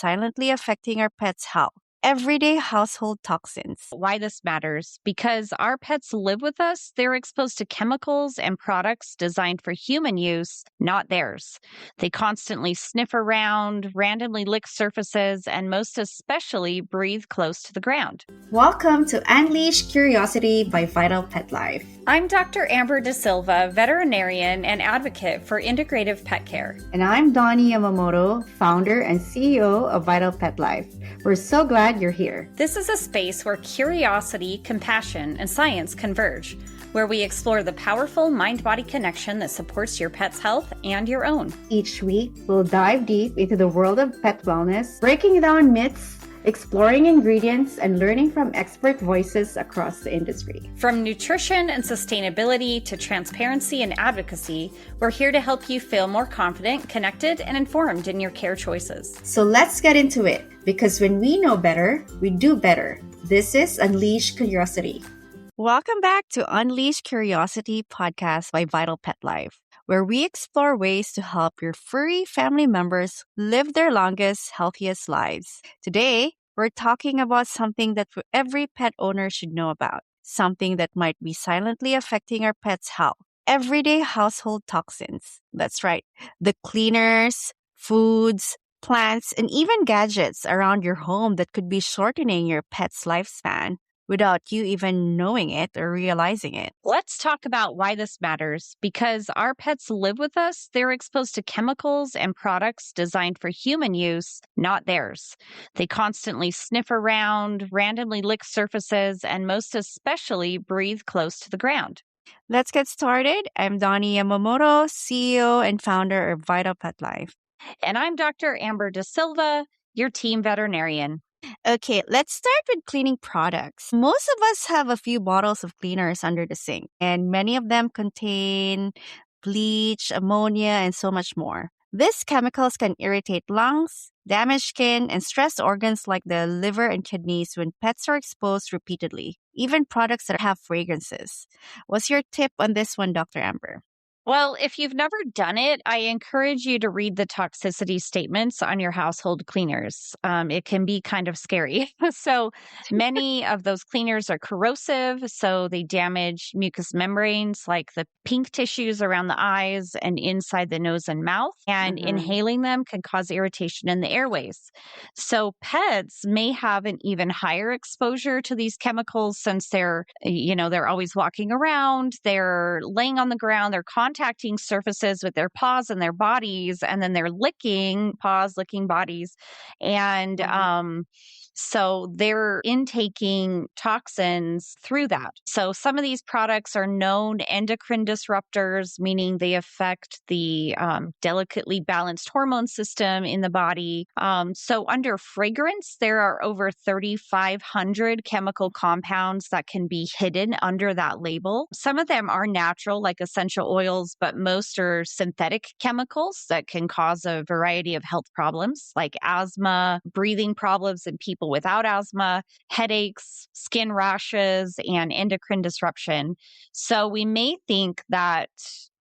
silently affecting our pets' health. Everyday household toxins. Why this matters? Because our pets live with us, they're exposed to chemicals and products designed for human use, not theirs. They constantly sniff around, randomly lick surfaces, and most especially breathe close to the ground. Welcome to Unleash Curiosity by Vital Pet Life. I'm Dr. Amber De Silva, veterinarian and advocate for integrative pet care. And I'm Donie Yamamoto, founder and CEO of Vital Pet Life. We're so glad you're here. This is a space where curiosity, compassion, and science converge, where we explore the powerful mind-body connection that supports your pet's health and your own. Each week, we'll dive deep into the world of pet wellness, breaking down myths, exploring ingredients, and learning from expert voices across the industry. From nutrition and sustainability to transparency and advocacy, we're here to help you feel more confident, connected, and informed in your care choices. So let's get into it, because when we know better, we do better. This is Unleash Curiosity. Welcome back to Unleash Curiosity podcast by Vital Pet Life, where we explore ways to help your furry family members live their longest, healthiest lives. Today, we're talking about something that every pet owner should know about, something that might be silently affecting our pet's health. Everyday household toxins. That's right. The cleaners, foods, plants, and even gadgets around your home that could be shortening your pet's lifespan without you even knowing it or realizing it. Let's talk about why this matters. Because our pets live with us, they're exposed to chemicals and products designed for human use, not theirs. They constantly sniff around, randomly lick surfaces, and most especially breathe close to the ground. Let's get started. I'm Donie Yamamoto, CEO and founder of Vital Pet Life. And I'm Dr. Amber De Silva, your team veterinarian. Okay, let's start with cleaning products. Most of us have a few bottles of cleaners under the sink, and many of them contain bleach, ammonia, and so much more. These chemicals can irritate lungs, damage skin, and stress organs like the liver and kidneys when pets are exposed repeatedly, even products that have fragrances. What's your tip on this one, Dr. Amber? Well, if you've never done it, I encourage you to read the toxicity statements on your household cleaners. It can be kind of scary. So many of those cleaners are corrosive, so they damage mucous membranes like the pink tissues around the eyes and inside the nose and mouth. And inhaling them can cause irritation in the airways. So pets may have an even higher exposure to these chemicals since they're always walking around, they're laying on the ground, they're contacting surfaces with their paws and their bodies, and then they're licking paws, licking bodies. And so they're intaking toxins through that. So some of these products are known endocrine disruptors, meaning they affect the delicately balanced hormone system in the body. So under fragrance, there are over 3,500 chemical compounds that can be hidden under that label. Some of them are natural, like essential oils, but most are synthetic chemicals that can cause a variety of health problems like asthma, breathing problems in people without asthma, headaches, skin rashes, and endocrine disruption. So we may think that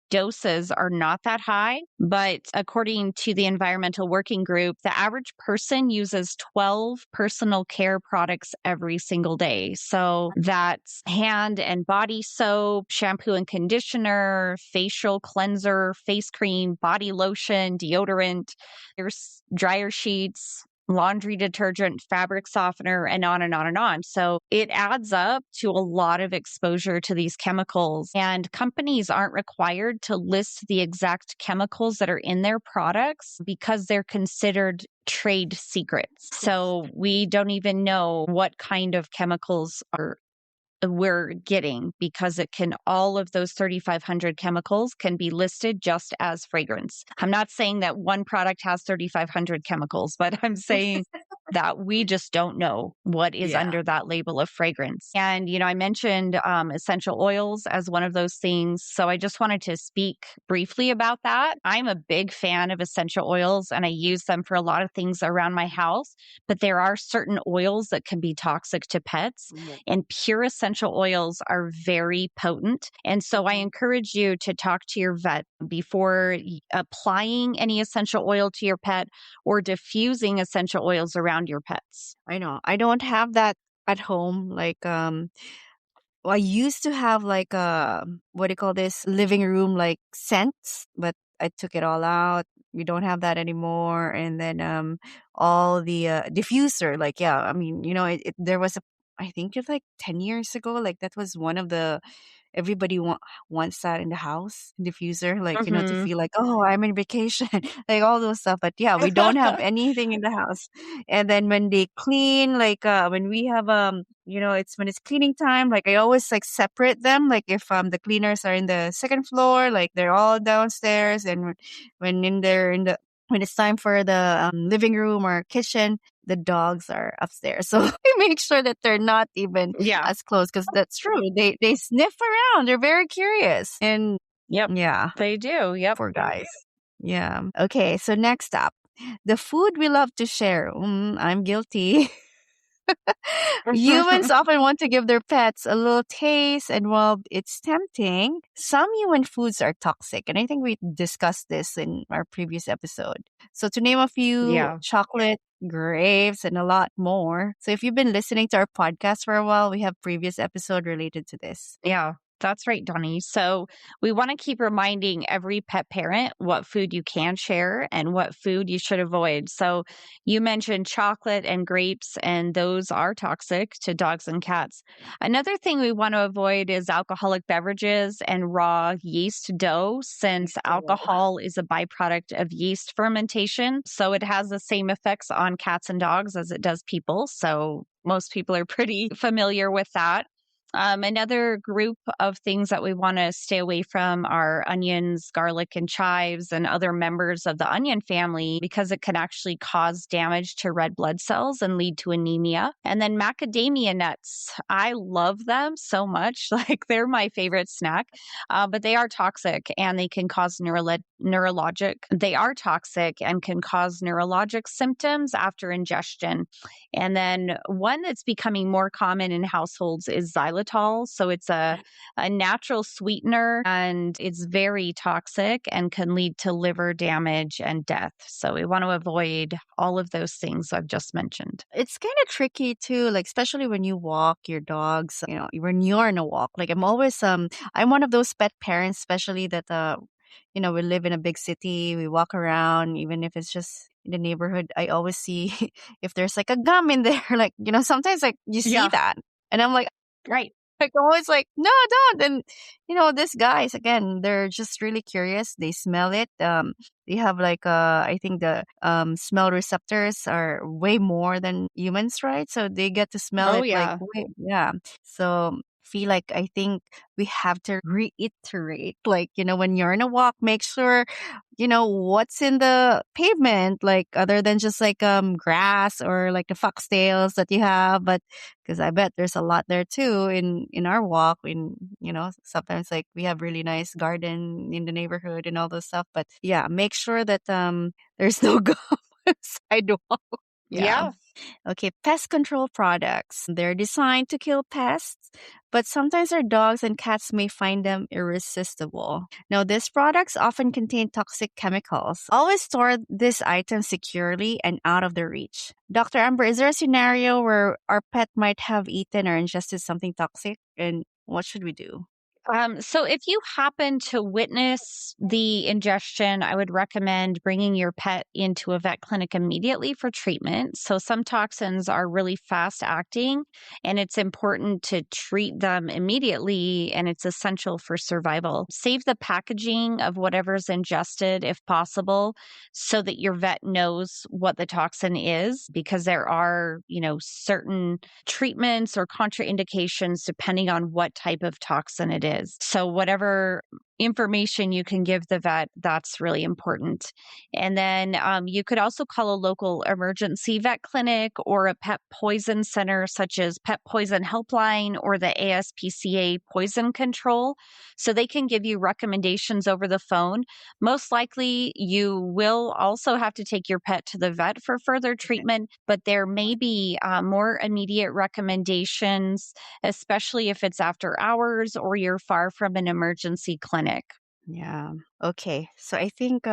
doses are not that high, but according to the Environmental Working Group, the average person uses 12 personal care products every single day. So that's hand and body soap, shampoo and conditioner, facial cleanser, face cream, body lotion, deodorant, there's dryer sheets, laundry detergent, fabric softener, and on and on and on. So it adds up to a lot of exposure to these chemicals. And companies aren't required to list the exact chemicals that are in their products because they're considered trade secrets. So we don't even know what kind of chemicals we're getting because all of those 3,500 chemicals can be listed just as fragrance. I'm not saying that one product has 3,500 chemicals, but I'm saying that we just don't know what is Yeah. under that label of fragrance. And, I mentioned essential oils as one of those things. So I just wanted to speak briefly about that. I'm a big fan of essential oils and I use them for a lot of things around my house, but there are certain oils that can be toxic to pets, and pure essential oils are very potent. And so I encourage you to talk to your vet before applying any essential oil to your pet or diffusing essential oils around your pets. I know. I don't have that at home. I used to have like a, what do you call this, living room like scents, but I took it all out. We don't have that anymore. And then all the diffuser, like, yeah, I mean, there was I think it's like 10 years ago, like that was one of the, everybody wants that in the house, diffuser, like, to Mhm. feel like, oh, I'm in vacation, like all those stuff. But yeah, we don't have anything in the house. And then when they clean, like when we have it's when it's cleaning time, like I always like separate them. Like if the cleaners are in the second floor, like they're all downstairs, and when in there in the when it's time for the living room or kitchen, the dogs are upstairs. So I make sure that they're not even Yeah. as close, because that's true. They sniff around. They're very curious. And Yep. yeah, They do. Yep. poor guys. Yeah. Okay. So next up, the food we love to share. I'm guilty. Humans often want to give their pets a little taste, and while it's tempting, some human foods are toxic. And I think we discussed this in our previous episode. So, to name a few, Yeah. chocolate, grapes, and a lot more. So, if you've been listening to our podcast for a while, we have previous episode related to this. Yeah, that's right, Donnie. So we want to keep reminding every pet parent what food you can share and what food you should avoid. So you mentioned chocolate and grapes, and those are toxic to dogs and cats. Another thing we want to avoid is alcoholic beverages and raw yeast dough, since alcohol is a byproduct of yeast fermentation. So it has the same effects on cats and dogs as it does people. So most people are pretty familiar with that. Another group of things that we want to stay away from are onions, garlic, and chives, and other members of the onion family, because it can actually cause damage to red blood cells and lead to anemia. And then macadamia nuts. I love them so much. Like they're my favorite snack, but they are toxic and they can cause neurologic. They are toxic and can cause neurologic symptoms after ingestion. And then one that's becoming more common in households is xylitol. So it's a natural sweetener, and it's very toxic and can lead to liver damage and death. So we want to avoid all of those things I've just mentioned. It's kind of tricky too, like especially when you walk your dogs, when you're in a walk. Like I'm one of those pet parents, especially that we live in a big city, we walk around, even if it's just in the neighborhood, I always see if there's like a gum in there, like, sometimes like you see Yeah. that. And I'm like, Right. always like, no, don't. And these guys, again, they're just really curious. They smell it. They have like I think the smell receptors are way more than humans, right? So they get to smell Oh, it like yeah. yeah. So feel like, I think we have to reiterate, like, when you're in a walk, make sure what's in the pavement, like other than just like grass or like the foxtails that you have. But because I bet there's a lot there too in our walk. In sometimes like we have really nice garden in the neighborhood and all those stuff. But yeah, make sure that there's no gum on the sidewalk. Yeah. Yeah. Okay, pest control products. They're designed to kill pests, but sometimes our dogs and cats may find them irresistible. Now, these products often contain toxic chemicals. Always store these items securely and out of their reach. Dr. Amber, is there a scenario where our pet might have eaten or ingested something toxic? And what should we do? So if you happen to witness the ingestion, I would recommend bringing your pet into a vet clinic immediately for treatment. So some toxins are really fast acting, and it's important to treat them immediately, and it's essential for survival. Save the packaging of whatever's ingested if possible, so that your vet knows what the toxin is, because there are, certain treatments or contraindications depending on what type of toxin it is. So whatever information you can give the vet, that's really important. And then you could also call a local emergency vet clinic or a pet poison center, such as Pet Poison Helpline or the ASPCA Poison Control. So they can give you recommendations over the phone. Most likely, you will also have to take your pet to the vet for further treatment, but there may be more immediate recommendations, especially if it's after hours or you're far from an emergency clinic. Yeah. Okay. So I think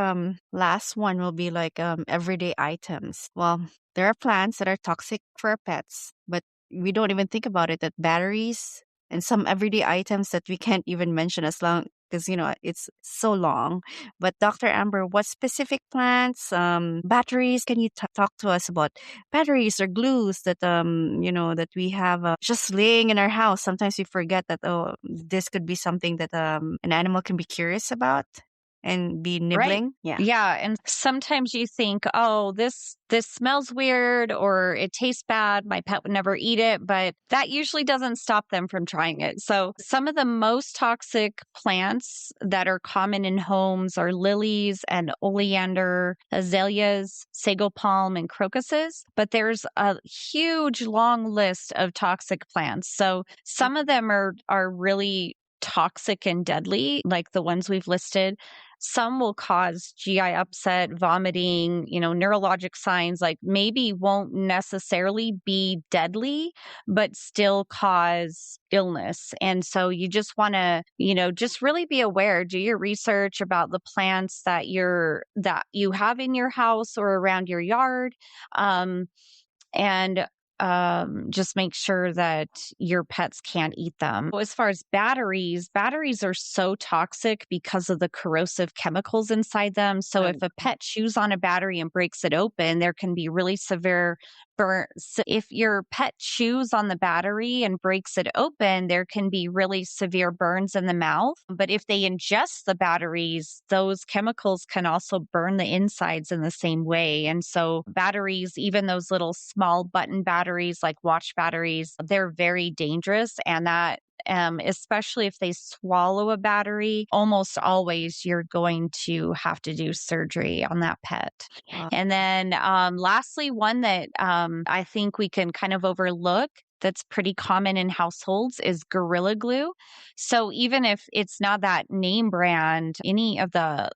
last one will be like everyday items. Well, there are plants that are toxic for our pets, but we don't even think about it that batteries and some everyday items that we can't even mention as long because it's so long. But Dr. Amber, what specific plants, batteries can you talk to us about batteries or glues that that we have just laying in our house? Sometimes we forget that this could be something that an animal can be curious about and be Right. nibbling. Yeah. Yeah. And sometimes you think, oh, this smells weird or it tastes bad. My pet would never eat it, but that usually doesn't stop them from trying it. So some of the most toxic plants that are common in homes are lilies and oleander, azaleas, sago palm, and crocuses. But there's a huge long list of toxic plants. So some of them are really toxic and deadly, like the ones we've listed. Some will cause GI upset, vomiting, neurologic signs, like maybe won't necessarily be deadly, but still cause illness. And so you just want to, just really be aware, do your research about the plants that you have in your house or around your yard. And just make sure that your pets can't eat them. As far as batteries are so toxic because of the corrosive chemicals inside them. So if a pet chews on a battery and breaks it open, there can be really severe burns. So if your pet chews on the battery and breaks it open, there can be really severe burns in the mouth. But if they ingest the batteries, those chemicals can also burn the insides in the same way. And so batteries, even those little small button batteries like watch batteries, they're very dangerous. And that especially if they swallow a battery, almost always you're going to have to do surgery on that pet. And then lastly, one that I think we can kind of overlook that's pretty common in households is Gorilla Glue. So even if it's not that name brand, any of the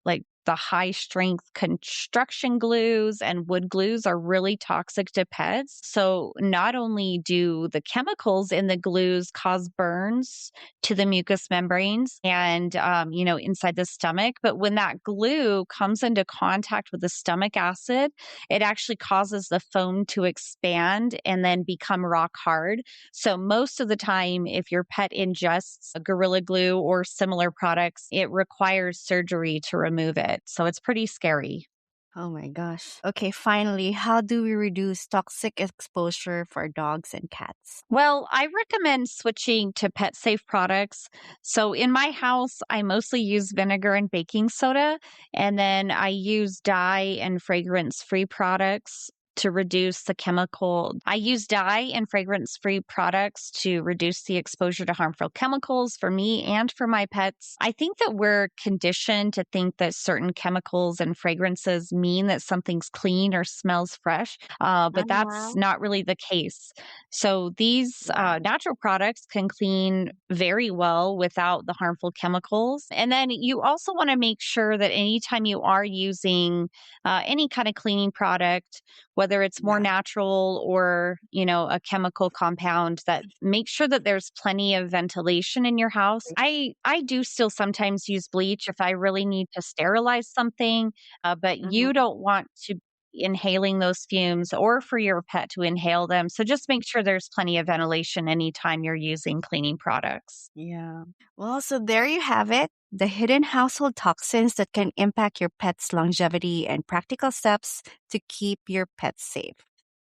high strength construction glues and wood glues are really toxic to pets. So not only do the chemicals in the glues cause burns to the mucous membranes and, inside the stomach, but when that glue comes into contact with the stomach acid, it actually causes the foam to expand and then become rock hard. So most of the time, if your pet ingests a Gorilla Glue or similar products, it requires surgery to remove it. So it's pretty scary. Oh my gosh. Okay, finally, how do we reduce toxic exposure for dogs and cats? Well, I recommend switching to pet safe products. So in my house, I mostly use vinegar and baking soda, and then I use dye and fragrance free products to reduce the chemical. I use dye and fragrance free products to reduce the exposure to harmful chemicals for me and for my pets. I think that we're conditioned to think that certain chemicals and fragrances mean that something's clean or smells fresh, but that's not really the case. So these natural products can clean very well without the harmful chemicals. And then you also want to make sure that anytime you are using any kind of cleaning product, whether it's more natural or, a chemical compound, that make sure that there's plenty of ventilation in your house. I do still sometimes use bleach if I really need to sterilize something, but you don't want to inhaling those fumes or for your pet to inhale them. So just make sure there's plenty of ventilation anytime you're using cleaning products. Yeah. Well, so there you have it. The hidden household toxins that can impact your pet's longevity and practical steps to keep your pets safe.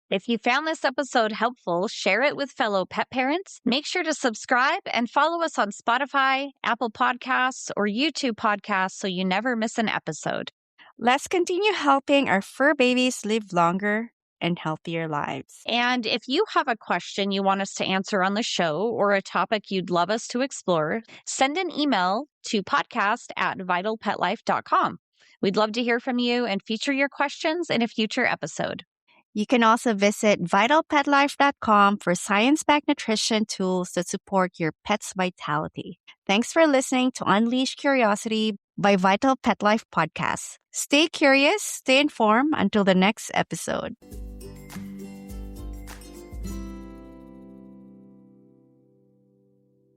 If you found this episode helpful, share it with fellow pet parents. Make sure to subscribe and follow us on Spotify, Apple Podcasts, or YouTube Podcasts so you never miss an episode. Let's continue helping our fur babies live longer, and healthier lives. And if you have a question you want us to answer on the show or a topic you'd love us to explore, send an email to podcast@vitalpetlife.com. We'd love to hear from you and feature your questions in a future episode. You can also visit vitalpetlife.com for science-backed nutrition tools that support your pet's vitality. Thanks for listening to Unleash Curiosity by Vital Pet Life Podcast. Stay curious, stay informed until the next episode.